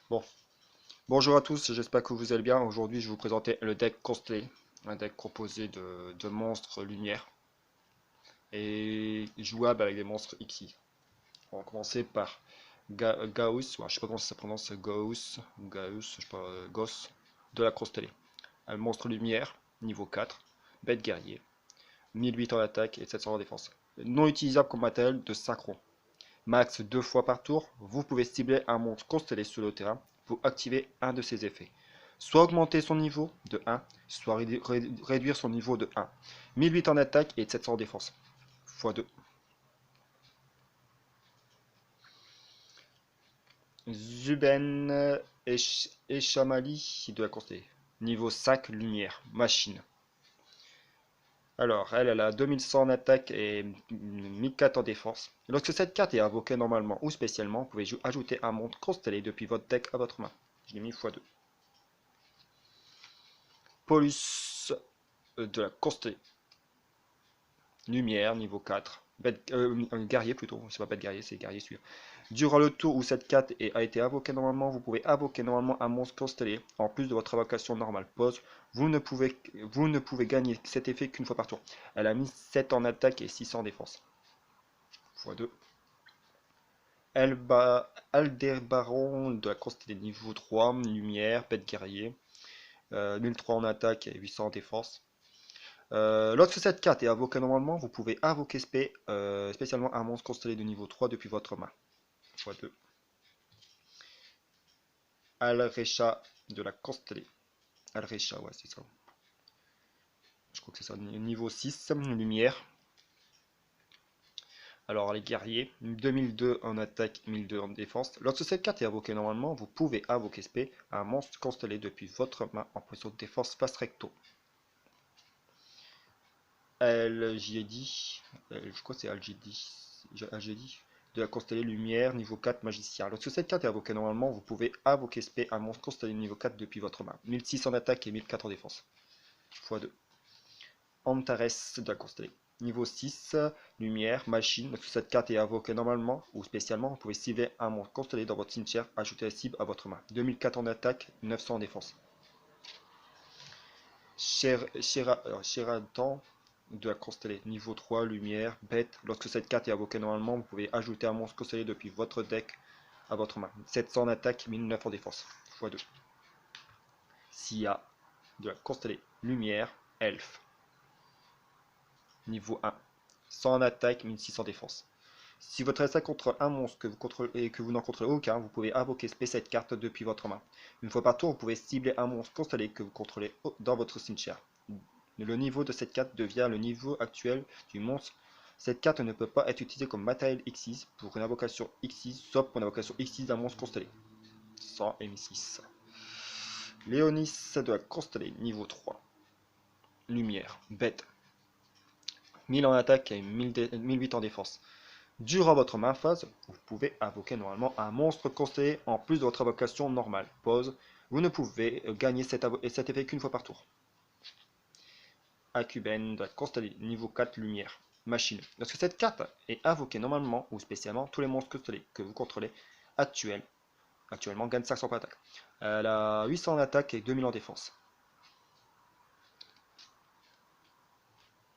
Bon, bonjour à tous, j'espère que vous allez bien. Aujourd'hui, je vais vous présenter le deck Constellé, un deck composé de monstres lumière et jouable avec des monstres XI. On va commencer par Gauss, ouais, je sais pas comment ça se prononce, Gauss, je sais pas, Gauss, de la Constellée. Un monstre lumière, niveau 4, bête guerrier, 1008 en attaque et 700 en défense. Non utilisable comme matériel de synchro. Max 2 fois par tour, vous pouvez cibler un monstre constellé sur le terrain pour activer un de ses effets. Soit augmenter son niveau de 1, soit réduire son niveau de 1. 1008 en attaque et 700 en défense. x2. Zuben Eshamali de la constellée. Niveau 5 lumière, machine. Alors, elle a 2100 en attaque et 1004 en défense. Lorsque cette carte est invoquée normalement ou spécialement, vous pouvez ajouter un monstre constellé depuis votre deck à votre main. Je l'ai mis x2. Polus de la constellée. Lumière, niveau 4. Guerrier plutôt, c'est pas bête guerrier, c'est guerrier celui-là. Durant le tour où cette carte a été invoquée normalement, vous pouvez invoquer normalement un monstre constellé, en plus de votre invocation normale. Pause. Vous ne pouvez gagner cet effet qu'une fois par tour. Elle a mis 7 en attaque et 600 en défense. x2. Aldebaran de la constellée niveau 3, lumière, bête guerrier. 1003 en attaque et 800 en défense. Lorsque cette carte est invoquée normalement, vous pouvez invoquer spécialement un monstre constellé de niveau 3 depuis votre main. x2. Alrecha de la constellée. Alrecha, ouais, c'est ça. Je crois que c'est ça. Niveau 6, lumière. Alors, les guerriers, 2002 en attaque, 1002 en défense. Lorsque cette carte est invoquée normalement, vous pouvez invoquer un monstre constellé depuis votre main en position de défense face recto. LGD, je crois que c'est LGD, de la constellée lumière, niveau 4, magicien. Lorsque cette carte est invoquée normalement, vous pouvez invoquer un monstre constellé niveau 4 depuis votre main. 1006 en attaque et 1004 en défense. x2. Antares de la constellée. Niveau 6, lumière, machine. Lorsque cette carte est invoquée normalement ou spécialement, vous pouvez cibler un monstre constellé dans votre cimetière, ajouter la cible à votre main. 2004 en attaque, 900 en défense. Sheraton de la constellée. Niveau 3, lumière, bête. Lorsque cette carte est invoquée normalement, vous pouvez ajouter un monstre constellé depuis votre deck à votre main. 700 en attaque, 1009 en défense. x2. Sia de la constellée. Lumière, elfe. Niveau 1. 100 en attaque, 1600 en défense. Si votre adversaire contre un monstre que vous contrôlez et que vous n'en contrôlez aucun, vous pouvez invoquer cette carte depuis votre main. Une fois par tour, vous pouvez cibler un monstre constellé que vous contrôlez dans votre cimetière. Le niveau de cette carte devient le niveau actuel du monstre. Cette carte ne peut pas être utilisée comme matériel X6 pour une invocation X6, sauf pour une invocation X6 d'un monstre constellé. 100 M6. Léonis de la constellée, niveau 3. Lumière, bête. 1000 en attaque et 1008 en défense. Durant votre main phase, vous pouvez invoquer normalement un monstre constellé en plus de votre invocation normale. Pause. Vous ne pouvez gagner cet effet qu'une fois par tour. Akuben de la constellée, niveau 4, lumière. Machine. Lorsque cette carte est invoquée normalement ou spécialement, tous les monstres constellés que vous contrôlez actuellement gagnent 500 par attaque. Elle a 800 en attaque et 2000 en défense.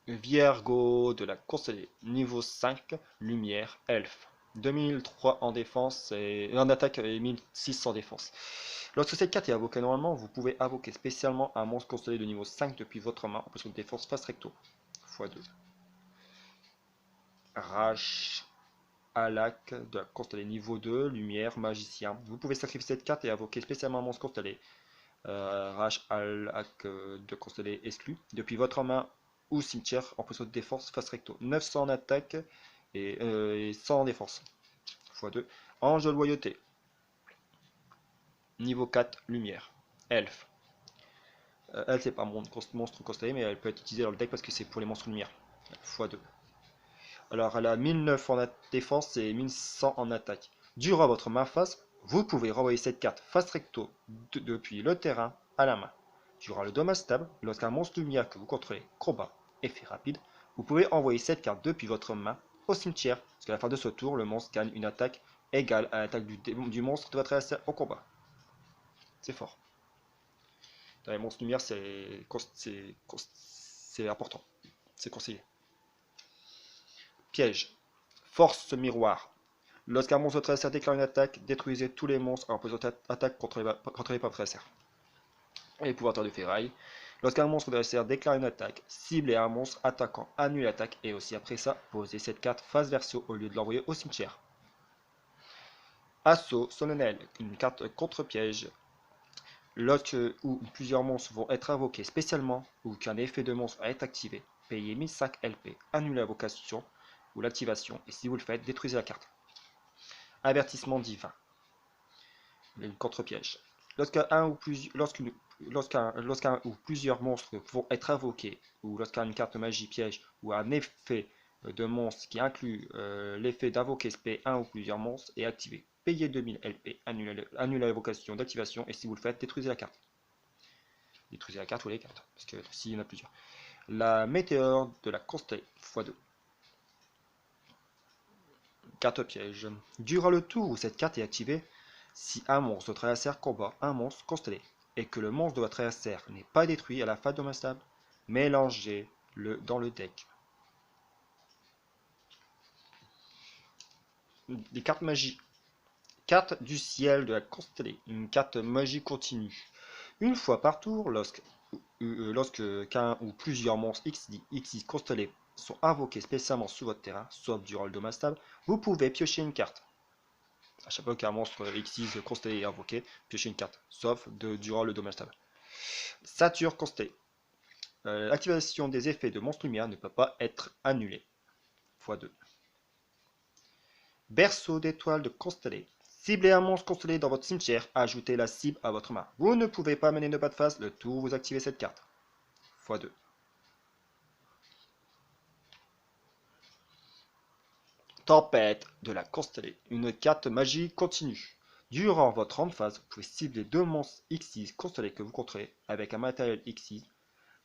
Viergo de la constellée, niveau 5, lumière, elfe. 2003 en défense et en attaque et 1600 en défense. Lorsque cette carte est invoquée normalement, vous pouvez invoquer spécialement un monstre constellé de niveau 5 depuis votre main en position de défense face recto. x2. Rach Alak de la constellée niveau 2, lumière, magicien. Vous pouvez sacrifier cette carte et invoquer spécialement un monstre constellé. Rach Alak de constellé exclu depuis votre main ou cimetière en position de défense face recto. 900 en attaque et 100 en défense. x2. Ange de loyauté. Niveau 4, lumière. Elfe. Elle, c'est pas un monstre constellé, mais elle peut être utilisée dans le deck parce que c'est pour les monstres lumière. x2. Alors, elle a 1009 en défense et 1100 en attaque. Durant votre main face, vous pouvez renvoyer cette carte face recto depuis le terrain à la main. Durant le dommage stable, lorsqu'un monstre lumière que vous contrôlez combat effet rapide, vous pouvez envoyer cette carte depuis votre main au cimetière. Parce qu'à la fin de ce tour, le monstre gagne une attaque égale à l'attaque du monstre de votre adversaire au combat. C'est fort. Dans les monstres lumière, c'est important. C'est conseillé. Piège. Force miroir. Lorsqu'un monstre votre adversaire déclare une attaque, détruisez tous les monstres en posant attaque contrôlés par votre adversaire. Et pouvoir de ferraille. Lorsqu'un monstre de l'adversaire déclare une attaque, ciblez un monstre attaquant, annule l'attaque et aussi après ça, posez cette carte face verso au lieu de l'envoyer au cimetière. Assaut solennel, une carte contre-piège. Lorsque ou plusieurs monstres vont être invoqués spécialement ou qu'un effet de monstre va être activé, payez 1005 LP, annulez l'invocation ou l'activation et si vous le faites, détruisez la carte. Avertissement divin, une contre-piège. Lorsqu'un ou plusieurs monstres vont être invoqués ou lorsqu'une carte magie piège ou un effet de monstre qui inclut l'effet d'invoquer SP 1 ou plusieurs monstres est activé. Payez 2000 LP, annulez l'invocation d'activation et si vous le faites, détruisez la carte. Détruisez la carte ou les cartes, parce que s'il y en a plusieurs. La météore de la constellée x2. Carte piège. Durant le tour où cette carte est activée, si un monstre de votre adversaire combat un monstre constellé et que le monstre de votre adversaire n'est pas détruit à la fin de domaine stable, mélangez-le dans le deck. Des cartes magie. Carte du ciel de la constellée. Une carte magie continue. Une fois par tour, lorsque qu'un ou plusieurs monstres X constellés sont invoqués spécialement sur votre terrain, sauf durant le domaine stable, vous pouvez piocher une carte. À chaque fois qu'un monstre X6 constellé est invoqué, piochez une carte, sauf durant le domaine stable. Sature constellée. L'activation des effets de monstre lumière ne peut pas être annulée. x2. Berceau d'étoiles de constellé. Ciblez un monstre constellé dans votre cimetière, ajoutez la cible à votre main. Vous ne pouvez pas mener de pas de face le tour où vous activez cette carte. x2. Tempête de la constellée. Une carte magie continue. Durant votre round phase, vous pouvez cibler deux monstres X6 constellés que vous contrôlez avec un matériel X6.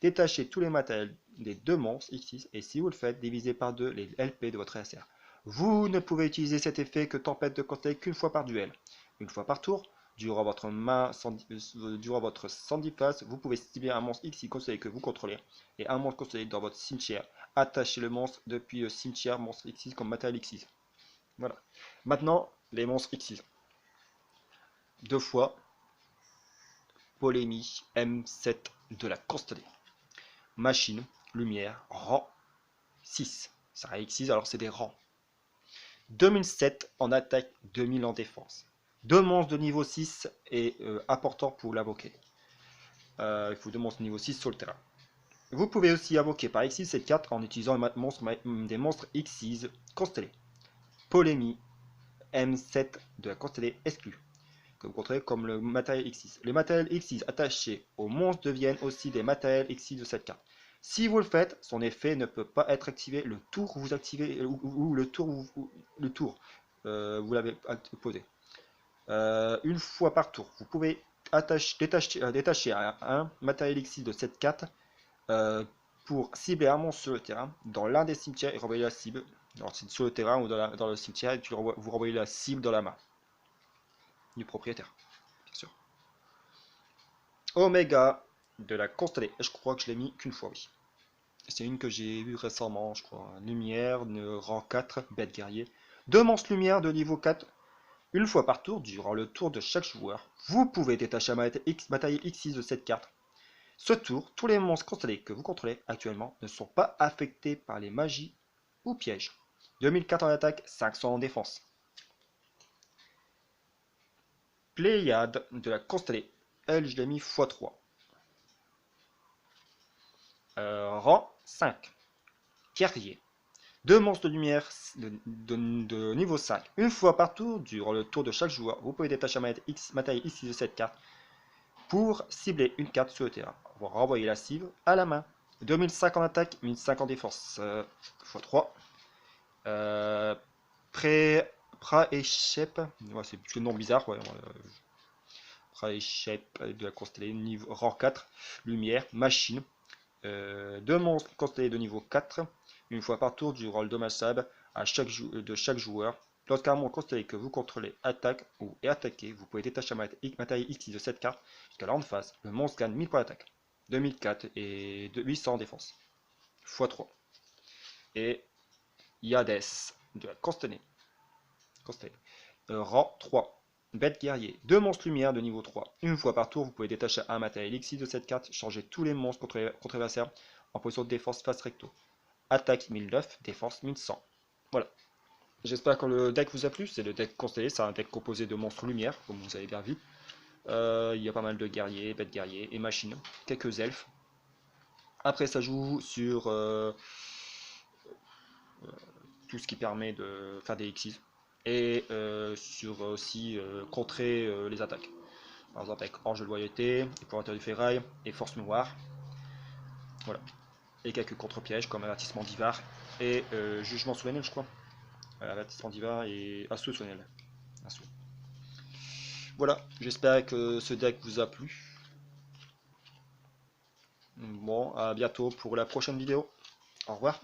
Détachez tous les matériels des deux monstres X6 et si vous le faites, divisez par 2 les LP de votre adversaire. Vous ne pouvez utiliser cet effet que tempête de constellée qu'une fois par duel. Une fois par tour, durant votre 110 phases, vous pouvez cibler un monstre X6 constellé que vous contrôlez et un monstre constellé dans votre cimetière. Attachez le monstre depuis le cimetière monstre X6 comme matériel X6. Voilà. Maintenant, les monstres X6. Deux fois Polémie M7 de la constellée. Machine, lumière, rang 6. Ça a X6, alors c'est des rangs. 2007 en attaque, 2000 en défense. Deux monstres de niveau 6 est important pour l'invoquer. Il faut deux monstres de niveau 6 sur le terrain. Vous pouvez aussi invoquer par X6 cette carte en utilisant des monstres X6 constellés. Polémie M7 de la constellée exclue, que vous contrôlez comme le matériel X6. Les matériels X6 attachés aux monstres deviennent aussi des matériels X6 de cette carte. Si vous le faites, son effet ne peut pas être activé le tour où vous activez ou le tour où vous l'avez posé. Une fois par tour, vous pouvez détacher un matériel X6 de cette carte pour cibler un monstre sur le terrain dans l'un des cimetières et renvoyer la cible. Alors c'est sur le terrain ou dans le cimetière et vous renvoyez la cible dans la main du propriétaire, bien sûr. Oméga de la constellée. Je crois que je l'ai mis qu'une fois, oui. C'est une que j'ai vue récemment, je crois. Lumière, rang 4, bête guerrier. Deux monstres lumière de niveau 4. Une fois par tour, durant le tour de chaque joueur, vous pouvez détacher un matériel X6 de cette carte. Ce tour, tous les monstres constellés que vous contrôlez actuellement ne sont pas affectés par les magies ou pièges. 2004 en attaque, 500 en défense. Pléiade de la constellée. Elle, je l'ai mis x3. Rang 5. Guerrier. Deux monstres de lumière de niveau 5. Une fois par tour, durant le tour de chaque joueur, vous pouvez détacher un matériel X6 de cette carte pour cibler une carte sur le terrain. Vous renvoyez la cible à la main. 2005 en attaque, 1005 en défense. x3. Praeshep, ouais, c'est le nom bizarre. Ouais, Praeshep de la constellée, niveau rang 4. Lumière, machine. Deux monstres constellés de niveau 4. Une fois par tour durant le dommage sable de chaque joueur. Lorsqu'un monstre constellé que vous contrôlez attaque ou est attaqué, vous pouvez détacher un matériel X de cette carte jusqu'à la phase. Le monstre gagne 1000 points d'attaque, 2004 et 800 en défense, x3. Et Yades de la constellée. Rang 3. Bête guerrier. 2 monstres lumière de niveau 3. Une fois par tour, vous pouvez détacher un matériel X de cette carte, changer tous les monstres contre adversaires en position de défense face recto. Attaque 1009, défense 1100. Voilà. J'espère que le deck vous a plu. C'est le deck constellé, c'est un deck composé de monstres lumière, comme vous avez bien vu. Il y a pas mal de guerriers, bêtes guerriers et machines, quelques elfes. Après, ça joue sur tout ce qui permet de faire des Xyz et sur aussi contrer les attaques. Par exemple avec Orge de Loyauté, Épouvantail du Ferraille et Force Noire. Voilà. Et quelques contre-pièges comme Avertissement d'Ivar et Jugement Solennel, je crois. Avertissement d'Ivar et Assaut Solennel. Assaut. Voilà, j'espère que ce deck vous a plu. Bon, à bientôt pour la prochaine vidéo. Au revoir.